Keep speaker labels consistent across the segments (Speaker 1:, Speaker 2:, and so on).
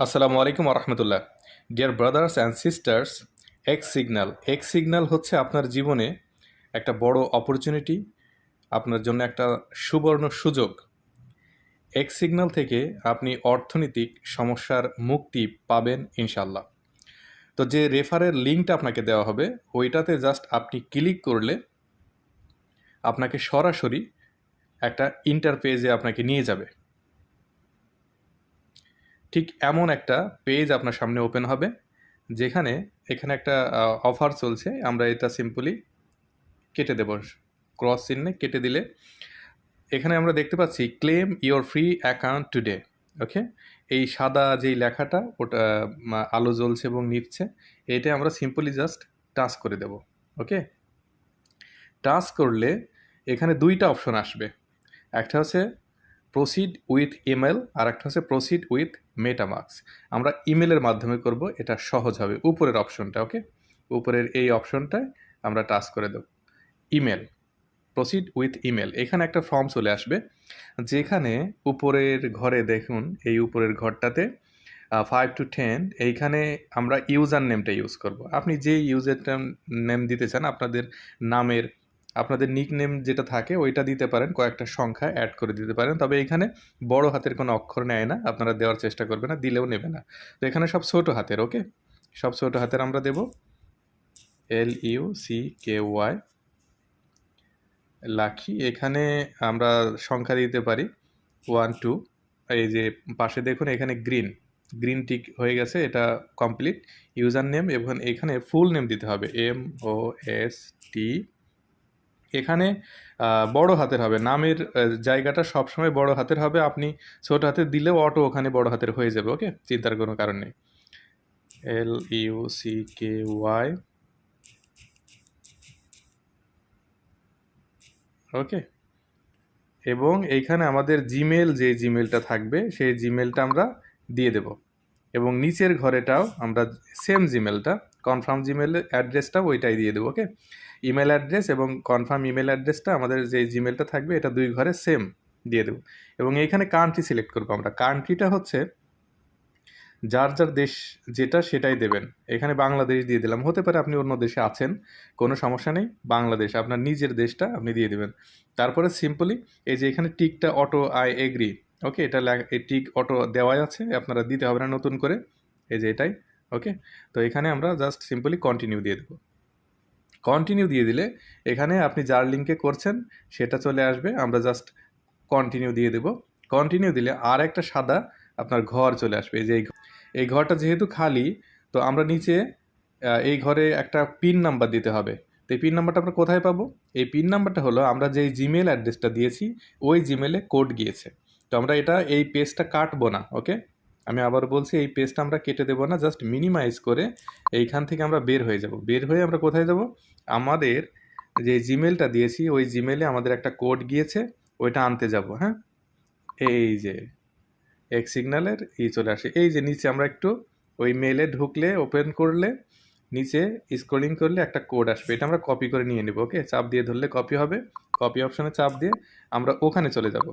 Speaker 1: আসসালামু আলাইকুম রহমতুল্লাহ। Dear brothers and sisters, X signal হচ্ছে আপনার জীবনে একটা বড় অপরচুনিটি, আপনার জন্য একটা সুবর্ণ সুযোগ। এক্স সিগন্যাল থেকে আপনি অর্থনৈতিক সমস্যার মুক্তি পাবেন ইনশাল্লাহ। তো যে রেফারের লিঙ্কটা আপনাকে দেওয়া হবে ওইটাতে জাস্ট আপনি ক্লিক করলে আপনাকে সরাসরি একটা ইন্টারপেজে আপনাকে নিয়ে যাবে। ঠিক এমন একটা পেজ আপনার সামনে ওপেন হবে, যেখানে এখানে একটা অফার চলছে। আমরা এটা সিম্পলি কেটে দেব, ক্রস চিহ্নে কেটে দিলে এখানে আমরা দেখতে পাচ্ছি claim your free account today. Okay, এই সাদা যেই লেখাটা ওটা আলো জ্বলছে এবং নিচ্ছে, এটা আমরা সিম্পলি জাস্ট টাচ করে দেব। ওকে, টাচ করলে এখানে দুইটা অপশন আসবে, একটা হচ্ছে প্রসিড উইথ ইমেল আর একটা হচ্ছে প্রসিড উইথ মেটামাস্ক। আমরা ইমেলের মাধ্যমে করব, এটা সহজ হবে। উপরের অপশনটা, ওকে, উপরের এই অপশনটায় আমরা টাচ করে দেব ইমেল, প্রসিড উইথ ইমেল। এখানে একটা ফর্ম চলে আসবে, যেখানে উপরের ঘরে দেখুন, এই উপরের ঘরটাতে 5 to 10 এইখানে আমরা ইউজার নেমটা ইউজ করব। আপনি যে ইউজার নেম দিতে চান, আপনাদের নিক নেম যেটা থাকে ওইটা দিতে পারেন, কয়েকটা সংখ্যা অ্যাড করে দিতে পারেন। তবে এখানে বড় হাতের কোনো অক্ষর নেয় না, আপনারা দেওয়ার চেষ্টা করবেন না, দিলেও নেবে না। তো এখানে সব ছোট হাতের, ওকে, সব ছোট হাতের আমরা দেব। LUCKY lucky. এখানে আমরা সংখ্যা দিতে পারি 1 2। এই যে পাশে দেখুন এখানে গ্রিন টিক হয়ে গেছে, এটা কমপ্লিট। ইউজার নেম এবং এখানে ফুল নেম দিতে হবে, MOST। এখানে বড় হাতের হবে, নামের জায়গাটা সবসময় বড় হাতের হবে। আপনি ছোট হাতের দিলেও অটো ওখানে বড় হাতের হয়ে যাবে, ওকে, চিন্তার কোনো কারণ নেই। LUCKY, ওকে। এবং এইখানে আমাদের জিমেল, যে জিমেলটা থাকবে সেই জিমেলটা আমরা দিয়ে দেব। এবং নিচের ঘরেটাও আমরা সেম জিমেলটা, কনফার্ম জিমেল অ্যাড্রেসটা ওইটাই দিয়ে দেবো, ওকে। ইমেল অ্যাড্রেস এবং কনফার্ম ইমেল অ্যাড্রেসটা আমাদের যে জিমেলটা থাকবে এটা দুই ঘরে সেম দিয়ে দেবো। এবং এইখানে কান্ট্রি সিলেক্ট করবো আমরা। কান্ট্রিটা হচ্ছে যার যার দেশ যেটা সেটাই দেবেন। এখানে বাংলাদেশ দিয়ে দিলাম, হতে পারে আপনি অন্য দেশে আছেন, কোনো সমস্যা নেই। বাংলাদেশ আপনার নিজের দেশটা আপনি দিয়ে দেবেন। তারপরে সিম্পলি এই যে এখানে টিকটা অটো আই এগ্রি, ওকে, এটা এই টিক অটো দেওয়াই আছে, আপনারা দিতে হবে না নতুন করে, এই যে এটাই, ওকে। তো এখানে আমরা জাস্ট সিম্পলি কন্টিনিউ দিয়ে দেবো। কন্টিনিউ দিয়ে দিলে এখানে আপনি যার লিঙ্কে করছেন সেটা চলে আসবে, আমরা জাস্ট কন্টিনিউ দিয়ে দেব। কন্টিনিউ দিলে আর একটা সাদা আপনার ঘর চলে আসবে। এই যে এই ঘরটা যেহেতু খালি, তো আমরা নিচে এই ঘরে একটা পিন নাম্বার দিতে হবে। তো এই পিন নাম্বারটা আমরা কোথায় পাবো? এই পিন নাম্বারটা হলো আমরা যেই জিমেল অ্যাড্রেসটা দিয়েছি ওই জিমেলে কোড গিয়েছে। তো আমরা এই পেজটা কাটবো না, ওকে। আমি আবার বলছি, এই পেজটা আমরা কেটে দেবো না, জাস্ট মিনিমাইজ করে এইখান থেকে আমরা বের হয়ে যাব। বের হয়ে আমরা কোথায় যাব? আমাদের যে জিমেলটা দিয়েছি ওই জিমেলে আমাদের একটা কোড গিয়েছে, ওইটা আনতে যাব। হ্যাঁ, এই যে এক্স সিগন্যালের চলে আসে। এই যে নিচে আমরা একটু ওই মেলে ঢুকলে, ওপেন করলে, নিচে স্ক্রলিং করলে একটা কোড আসবে, এটা আমরা কপি করে নিয়ে নেব, ওকে। চাপ দিয়ে ধরলে কপি হবে, কপি অপশানে চাপ দিয়ে আমরা ওখানে চলে যাব।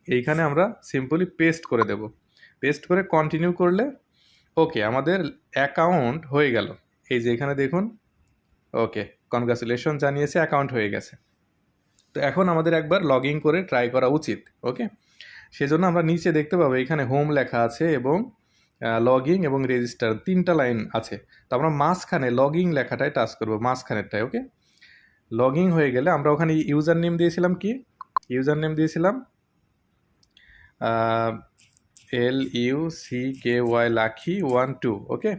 Speaker 1: এইখানে আমরা সিম্পলি পেস্ট করে দেব। পেস্ট করে কন্টিনিউ করলে ওকে, আমাদের অ্যাকাউন্ট হয়ে গেল। এই যে এখানে দেখুন, ওকে, কনগ্রাচুলেশন জানিয়েছে, অ্যাকাউন্ট হয়ে গেছে। তো এখন আমাদের একবার লগ ইন করে ট্রাই করা উচিত, ওকে। সেজন্য আমরা নিচে দেখতে পাবো এখানে হোম লেখা আছে এবং লগ ইন এবং রেজিস্টার তিনটা লাইন আছে। তো আমরা মাঝখানে লগ ইন লেখাটায় টাচ করবো, মাঝখানেরটায়, ওকে। লগ ইন হয়ে গেলে আমরা ওখানে ইউজার নেম দিয়েছিলাম, কি ইউজার নেম দিয়েছিলাম? LUCKY লাকি 1 2, ওকে।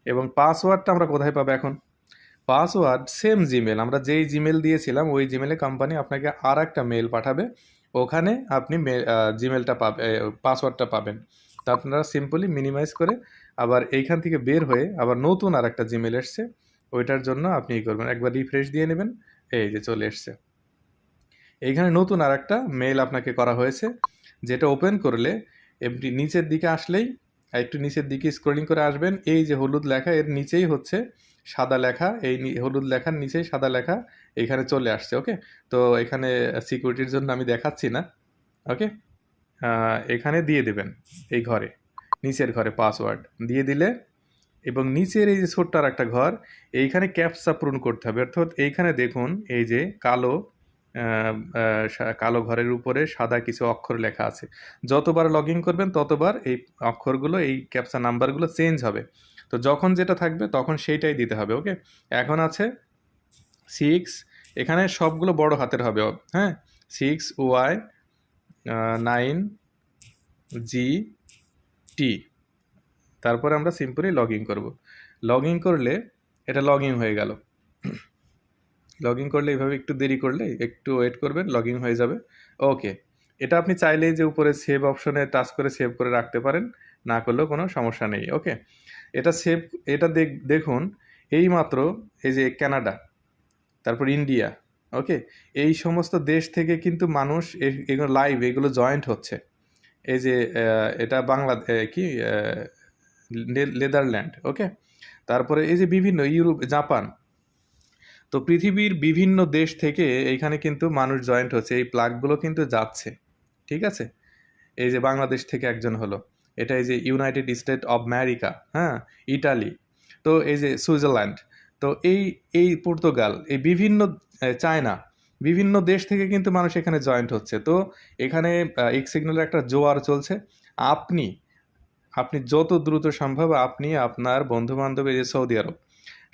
Speaker 1: এবং পাসওয়ার্ডটা আমরা কোথায় পাবো এখন? পাসওয়ার্ড সেম জিমেল, আমরা যেই জিমেল দিয়েছিলাম ওই জিমেলে কোম্পানি আপনাকে আর একটা মেল পাঠাবে, ওখানে আপনি জিমেলটা পাসওয়ার্ডটা পাবেন। তা আপনারা সিম্পলি মিনিমাইজ করে আবার এইখান থেকে বের হয়ে আবার নতুন আর একটা জিমেল এসছে, ওইটার জন্য আপনি করবেন, একবার রিফ্রেশ দিয়ে নেবেন, এই যে চলে এসছে। এইখানে নতুন আর একটা মেল আপনাকে করা হয়েছে, যেটা ওপেন করলে এমনি নিচের দিকে আসলেই, একটু নিচের দিকে স্ক্রলিং করে আসবেন, এই যে হলুদ লেখা এর নিচেই হচ্ছে সাদা লেখা, এই হলুদ লেখার নিচেই সাদা লেখা এখানে চলে আসছে, ওকে। তো এখানে সিকিউরিটির জন্য আমি দেখাচ্ছি না, ওকে। এখানে দিয়ে দেবেন এই ঘরে। নিচের ঘরে পাসওয়ার্ড দিয়ে দিলে, এবং নিচের এই যে ছোট্ট আর একটা ঘর, এইখানে ক্যাপচা পূরণ করতে হবে। অর্থাৎ এইখানে দেখুন এই যে কালো কালো ঘরের উপরে সাদা কিছু অক্ষর লেখা আছে। যতবার লগ ইন করবেন ততবার এই অক্ষরগুলো, এই ক্যাপচা নাম্বারগুলো চেঞ্জ হবে। তো যখন যেটা থাকবে তখন সেইটাই দিতে হবে। ওকে, এখন আছে 6, এখানে সবগুলো বড় হাতের হবে। হ্যাঁ, 6Y 9GT। তারপরে আমরা সিম্পলি লগ ইন করবো। লগ ইন করলে এটা লগ ইন হয়ে গেল। লগ ইন করলে এইভাবে একটু দেরি করলে, একটু ওয়েট করবেন, লগ ইন হয়ে যাবে। ওকে, এটা আপনি চাইলেই যে উপরে সেভ অপশনে টাচ করে সেভ করে রাখতে পারেন, না করলেও কোনো সমস্যা নেই। ওকে, এটা সেভ, এটা দেখুন এইমাত্র এই যে কানাডা, তারপর ইন্ডিয়া, ওকে, এই সমস্ত দেশ থেকে কিন্তু মানুষ এগুলো লাইভ এগুলো জয়েন্ট হচ্ছে। এই যে এটা কি নেদারল্যান্ড, ওকে, তারপরে এই যে বিভিন্ন ইউরোপ, জাপান, তো পৃথিবীর বিভিন্ন দেশ থেকে এইখানে কিন্তু মানুষ জয়েন্ট হচ্ছে, এই প্লাগগুলো কিন্তু যাচ্ছে। ঠিক আছে, এই যে বাংলাদেশ থেকে একজন হলো, এটা এই যে ইউনাইটেড স্টেট অফ আমেরিকা, হ্যাঁ, ইটালি, তো এই যে সুইজারল্যান্ড, তো এই পর্তুগাল, এই বিভিন্ন চায়না, বিভিন্ন দেশ থেকে কিন্তু মানুষ এখানে জয়েন্ট হচ্ছে। তো এখানে এক্স সিগন্যালের একটা জোয়ার চলছে। আপনি আপনি যত দ্রুত সম্ভব আপনি আপনার বন্ধু বান্ধব, এই যে সৌদি আরব,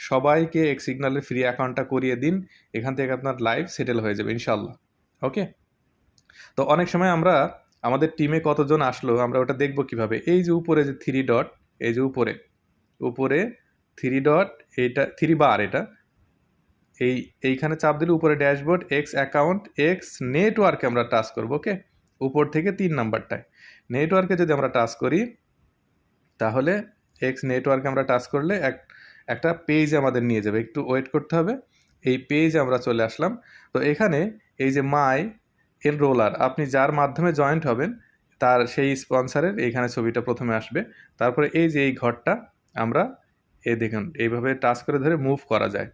Speaker 1: সবাইকে এক্স সিগন্যালের ফ্রি অ্যাকাউন্টটা করিয়ে দিন। এখান থেকে আপনার লাইফ সেটেল হয়ে যাবে ইনশাল্লাহ। ওকে, তো অনেক সময় আমরা আমাদের টিমে কতজন আসলো আমরা ওটা দেখবো কিভাবে। এই যে উপরে যে 3 ডট, এই যে উপরে উপরে 3 ডট, এইটা 3 বার, এটা এইখানে চাপ দিলে উপরে ড্যাশবোর্ড, এক্স অ্যাকাউন্ট, এক্স নেটওয়ার্কে আমরা টাচ করবো। ওকে, উপর থেকে 3 নাম্বারটায় নেটওয়ার্কে যদি আমরা টাচ করি, তাহলে এক্স নেটওয়ার্কে আমরা টাচ করলে একটা পেজ আমাদের নিয়ে যাবে। একটু ওয়েট করতে হবে, এই পেজ আমরা চলে আসলাম। তো এখানে এই যে মাই এনরোলার, আপনি যার মাধ্যমে জয়েন্ট হবেন তার সেই স্পন্সরের এইখানে ছবিটা প্রথমে আসবে। তারপরে এই যে এই ঘরটা আমরা দেখুন এইভাবে টাচ করে ধরে মুভ করা যায়।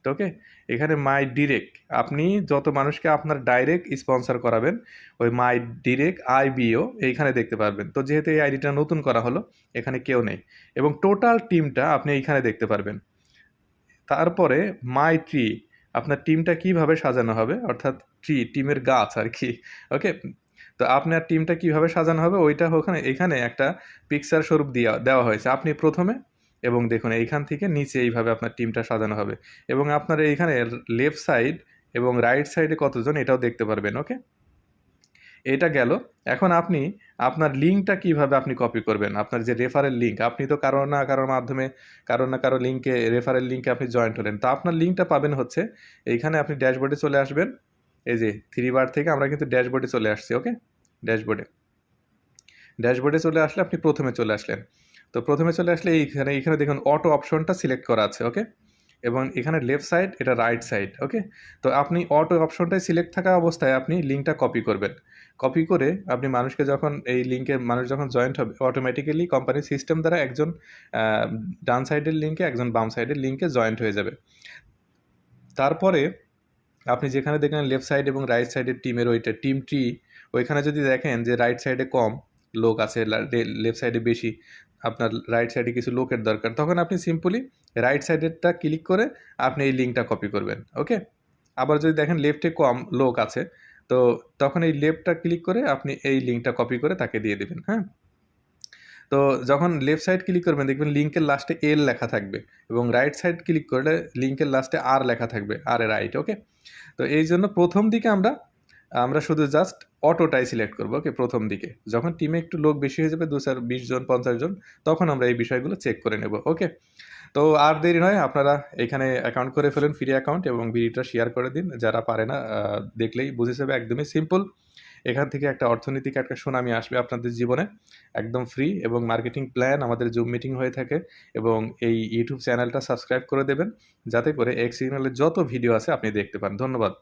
Speaker 1: তো ওকে, এখানে মাই ডিরেক্ট, আপনি যত মানুষকে আপনার ডাইরেক্ট স্পন্সর করাবেন ওই মাই ডিরেক্ট IBO এইখানে দেখতে পারবেন। তো যেহেতু এই আইডিটা নতুন করা হলো, এখানে কেউ নেই, এবং টোটাল টিমটা আপনি এইখানে দেখতে পারবেন। তারপরে মাই ট্রি, আপনার টিমটা কিভাবে সাজানো হবে, অর্থাৎ টিমের গাছ আর কি। ওকে, তো আপনার টিমটা কিভাবে সাজানো হবে ওইটা এখানে একটা পিকচার স্বরূপ দেওয়া হয়েছে। আপনি প্রথমে, এবং দেখুন এইখান থেকে নিচে এইভাবে আপনার টিমটা সাজানো হবে, এবং আপনার এইখানে লেফট সাইড এবং রাইট সাইডে কতজন এটাও দেখতে পারবেন। ওকে, এটা গেল। এখন আপনি আপনার লিঙ্কটা কিভাবে আপনি কপি করবেন, আপনার যে রেফারেল লিঙ্ক, আপনি তো কারো না কারোর মাধ্যমে, কারো না কারো লিঙ্কে, রেফারেল লিঙ্কে আপনি জয়েন্ট হলেন, তো আপনার লিঙ্কটা পাবেন হচ্ছে এইখানে। আপনি ড্যাশবোর্ডে চলে আসবেন, এই যে 3 বার থেকে আমরা কিন্তু ড্যাশবোর্ডে চলে আসছি। ওকে, ড্যাশবোর্ডে চলে আসলে আপনি প্রথমে চলে আসলেন। তো প্রথমে চলে আসলে এইখানে দেখুন অটো অপশনটা সিলেক্ট করা আছে। ওকে, এবং এখানে লেফট সাইড, এটা রাইট সাইড। ওকে, তো আপনি অটো অপশনটাই সিলেক্ট থাকা অবস্থায় আপনি লিঙ্কটা কপি করবেন। কপি করে আপনি মানুষকে যখন এই লিঙ্কে মানুষ যখন জয়েন্ট হবে, অটোমেটিক্যালি কোম্পানির সিস্টেম দ্বারা একজন ডান সাইডের লিঙ্কে, একজন বাম সাইডের লিঙ্কে জয়েন্ট হয়ে যাবে। তারপরে আপনি যেখানে দেখেন লেফট সাইড এবং রাইট সাইডের টিমের ওইটা টিম ট্রি, ওইখানে যদি দেখেন যে রাইট সাইডে কম লোক আছে, লেফট সাইডে বেশি, আপনার রাইট সাইডে কিছু লোকের দরকার, তখন আপনি সিম্পলি রাইট সাইডেরটা ক্লিক করে আপনি এই লিঙ্কটা কপি করবেন। ওকে, আবার যদি দেখেন লেফটে কম লোক আছে, তো তখন এই লেফটটা ক্লিক করে আপনি এই লিঙ্কটা কপি করে তাকে দিয়ে দেবেন। হ্যাঁ, তো যখন লেফট সাইড ক্লিক করবেন দেখবেন লিঙ্কের লাস্টে এল লেখা থাকবে, এবং রাইট সাইড ক্লিক করলে লিঙ্কের লাস্টে আর লেখা থাকবে, আর এ রাইট। ওকে, তো এই জন্য প্রথম দিকে আমরা শুধু জাস্ট অটোটাই সিলেক্ট করবো। ওকে, প্রথম দিকে যখন টিমে একটু লোক বেশি হয়ে যাবে, 20 জন 50 জন, তখন আমরা এই বিষয়গুলো চেক করে নেব। ওকে, তো আর দেরি নয়, আপনারা এখানে অ্যাকাউন্ট করে ফেলেন, ফ্রি অ্যাকাউন্ট, এবং ভিডিওটা শেয়ার করে দিন। যারা পারে না দেখলেই বুঝে যাবে, একদমই সিম্পল। এখান থেকে একটা অর্থনৈতিক একটা সুনামি আসবে আপনাদের জীবনে, একদম ফ্রি, এবং মার্কেটিং প্ল্যান আমাদের জুম মিটিং হয়ে থাকে। এবং এই ইউটিউব চ্যানেলটা সাবস্ক্রাইব করে দেবেন, যাতে করে এক্স সিগন্যালের যত ভিডিও আছে আপনি দেখতে পান। ধন্যবাদ।